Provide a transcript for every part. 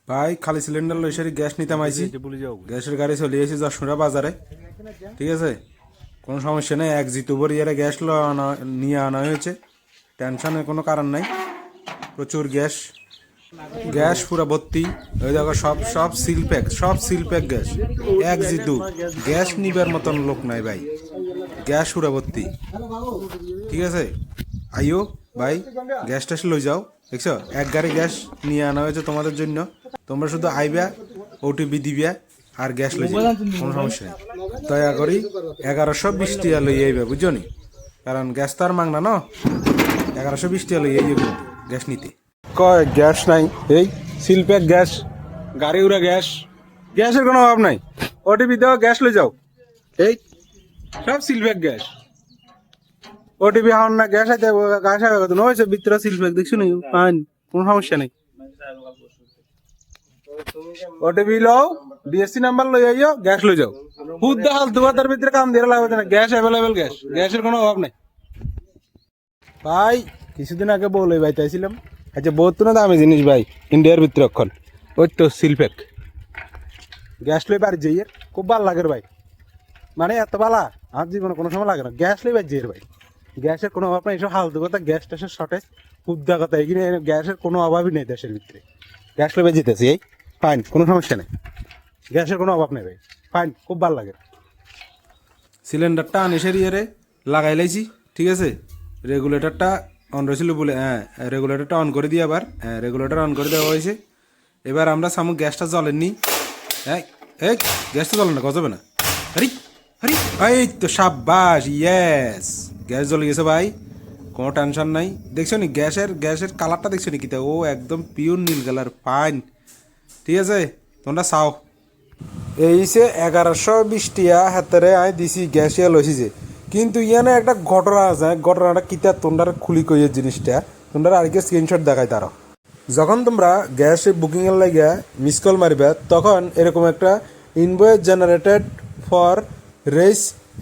ভাই খালি সিলিন্ডার লই সারি গ্যাস নিতে আইছি। গ্যাসের গাড়ি চলে এসেছি যশোরা বাজারে, ঠিক আছে। কোনো সমস্যা নেই, এক জিতু ইয়ারে গ্যাস নিয়ে আনা হয়েছে, টেনশনের কোনো কারণ নাই। প্রচুর গ্যাস, গ্যাস পুরো ভর্তি। ওই দেখো সব সব সিল প্যাক, সব সিল প্যাক গ্যাস। এক জিতু গ্যাস নিবার মতন লোক নাই ভাই, গ্যাস পুরো ভর্তি, ঠিক আছে। আইও ভাই, গ্যাস ট্যাস লই যাও, দেখছো এক গাড়ি গ্যাস নিয়ে আনা হয়েছে তোমাদের জন্য। তোমরা শুধু আইবা, ওটিপি দিবা আর গ্যাস লই যাবে, কোনো সমস্যা নেই। দয়া করি 1120 টাকা লই আইবা, বুঝছো নি, কারণ গ্যাস তো আর মাংনা ন। 1120 টাকা লই আইও কিন্তু গ্যাস নিতে। কয় গ্যাস নাই, এই সিল প্যাক গ্যাস, গাড়ি উড়া গ্যাস, গ্যাসের কোনো অভাব নাই। ওটিপি দাও, গ্যাস লই যাও, এই সব সিল প্যাক গ্যাস। ওটিপি হন না গ্যাস আইতে গ্যাস আইবে কত নয়ছে ভিতরে সিল প্যাক দেখছো নি, পান কোনো সমস্যা নেই। ওটিপি লও, ডিএসসি নাম্বার লই আইও, গ্যাস লই যাও। হুদ্দা হাল দুয়ার ভিতরে কাম দিয়ে লাগবে না, গ্যাস অ্যাভেলেবেল গ্যাস, গ্যাসের কোনো অভাব নাই ভাই। কিছুদিন আগে বলে ভাই চাইছিলাম, আচ্ছা বহুত না দামি জিনিস ভাই ইন্ডিয়ার ভিতরে এখন, ওই তো সিল প্যাক গ্যাস লই বাড়ি যাই, খুব ভালো লাগে ভাই, মানে এত ভালা আর জীবনে কোনো সময় লাগে না। গ্যাস লই বাড়ি যাই ভাই, গ্যাসের কোনো অভাব নাই। এসব হালতু কথা, গ্যাস ট্যাসের শর্টেজ হুদ্দা কথা, এখানে গ্যাসের কোনো অভাবই নেই দেশের ভিতরে। গ্যাস লই বাড়ি যেতেছি, এই ফাইন, কোনো সমস্যা নেই, গ্যাসের কোনো অভাব নেই ভাই, ফাইন, খুব ভালো লাগে। সিলিন্ডারটা আনিসের ইয়ে লাগাই লাইছি, ঠিক আছে। রেগুলেটরটা অন রয়েছিল বলে, হ্যাঁ রেগুলেটরটা অন করে দিই, আবার হ্যাঁ রেগুলেটর অন করে দেওয়া হয়েছে। এবার আমরা সামু গ্যাসটা জ্বলেননি, হ্যাঁ এই গ্যাসটা জ্বলে না, গজবে না। আরে আরে এই তো সাব্বাস, ইয়েস গ্যাস জ্বলে গেছে ভাই, কোনো টেনশন নাই। দেখছো নি গ্যাসের গ্যাসের কালারটা দেখছো নি কিতা, ও একদম পিওর নীল কালার, ফাইন, ঠিক আছে। তোমরা চাও এই সে 1120 টাকা হাতেরে আই দিছি গ্যাস ইয়া লইছি যে, কিন্তু ইয়ানে একটা ঘটনা আছে, ঘটনাটা কিতা তোমরা খুলি কইয়ের জিনিসটা তোমরা আরেকে স্ক্রিনশট দেখাই। তারা যখন তোমরা গ্যাস বুকিং এর লাগিয়া মিস কল মারিবা, তখন এরকম একটা ইনভয়েস জেনারেটেড ফর রেস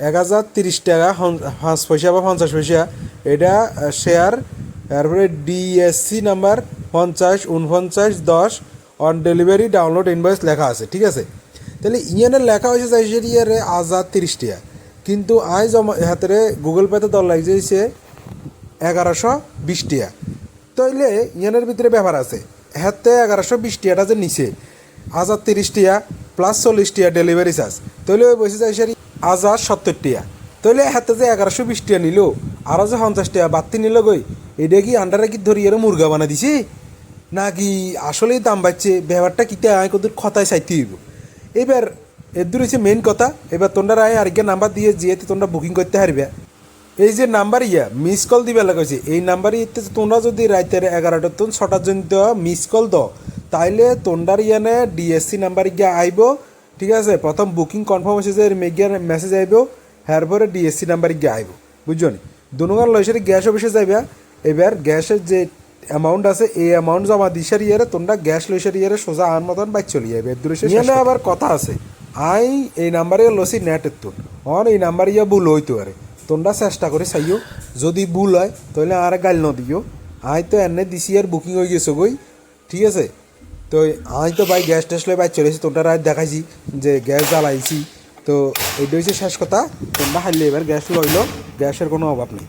1030 টাকা 5 পয়সা বা 50 পয়সা, এটা শেয়ার, তারপরে DSC number 504910 on delivery download invoice লেখা আছে, ঠিক আছে। তাহলে ইয়ানের লেখা হয়েছে চাইছে ইয়ারে 1030 টাকা, কিন্তু আই জমা হাতের গুগল পেতে দল লাগছে 1120 টাকা। তাইলে ইয়ানের ভিতরে ব্যাপার আছে, হাতে 1120 টাকাটা যে নিচে 1030 টাকা প্লাস 40 টাকা ডেলিভারি চার্জ, তাহলে ওই বসে চাইছে 1070 টাকা। তাহলে হাতে যে 1120 টাকা নিল, আরও যে 50 টাকা বাড়তি নিল গই, এটা কি আন্ডারে কি ধরি এর মুরগা বানা দিছে নাকি আসলেই দাম বাড়ছে? ব্যাপারটা কিতে আয় কত খতায় চাইতে হইব। এবার এর দূর হচ্ছে মেন কথা। এবার তোমরা আয় আরেকটা নাম্বার দিয়ে যেহেতু তোমরা বুকিং করতে পারবে, এই যে নাম্বার ইয়া মিস কল দিবে লাগাইছে, এই নাম্বার ইতে তোমরা যদি রাতের 11টার তো 6টার জন্য মিস কল দাও, তাইলে তোমরা ইয়ানে ডিএসসি নাম্বার গিয়ে আইব, ঠিক আছে। প্রথম বুকিং কনফার্ম হয়েছে যে মেগিয়ার মেসেজ আইব, এরপরে ডিএসসি নাম্বার গিয়ে আইব, বুঝছো নি। দুনুগার লইসারি গ্যাস অফিসে যাইবা, এবার গ্যাসের যে অ্যামাউন্ট আছে এই অ্যামাউন্ট জমা দিশার ইয়ারে তোমরা গ্যাস লইসার ইয়ারে সোজা আন মতন বাইক চলে যাবে। এর আবার কথা আছে, আই এই নাম্বারে লসি নেটের তুন অন এই নাম্বার ইয়া ভুল হইতে পারে, তোমরা চেষ্টা করে চাইও, যদি ভুল হয় তাহলে আর গাল ন দিও। আই তো এনে দিছি আর বুকিং হয়ে গেছো গই, ঠিক আছে। তো আমি তো ভাই গ্যাস ট্যাস লই বাইক চলেছি, তোমরা রাত দেখাইছি যে গ্যাস জ্বালাইছি, তো এইটা হচ্ছে শেষ কথা। তোমরা হারলে এবার গ্যাস লইলো, গ্যাসের কোনো অভাব নেই।